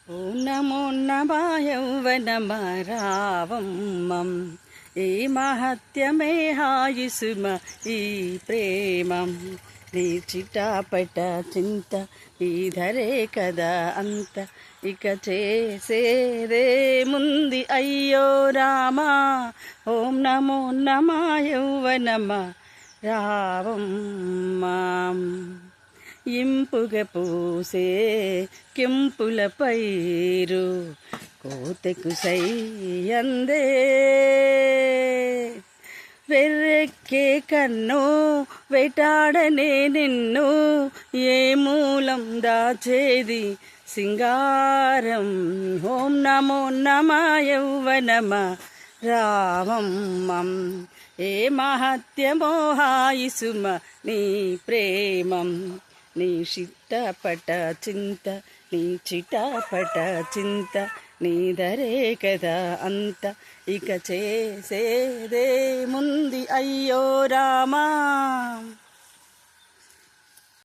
ఓం నమో నమ యౌవనమరావమ్మం ఈ మహత్యమే హాయుసుమ ఈ ప్రేమం నీ చిటాపట చింత ఈధరే కదా అంత ఇక చేసేదే ముంది అయ్యో రామా ఓం నమో నమ యౌవనమ రావమ్మం ఇంపుగ పూసే కెంపుల పైరు కోతెకు సయ్యందే వెర్రెక్కే కన్ను వేటాడనే నిన్ను ఏ మూలం దాచేది సింగారం ఓం నమో నమ యౌవనమ రామమ్మం ఏ మహత్యమో హాయిసుమ నీ ప్రేమం నీ చిట్టపట చింత నీ చిటపట చింత నీదరే కదా అంత ఇక చేసేదే ముంది అయ్యో రామా.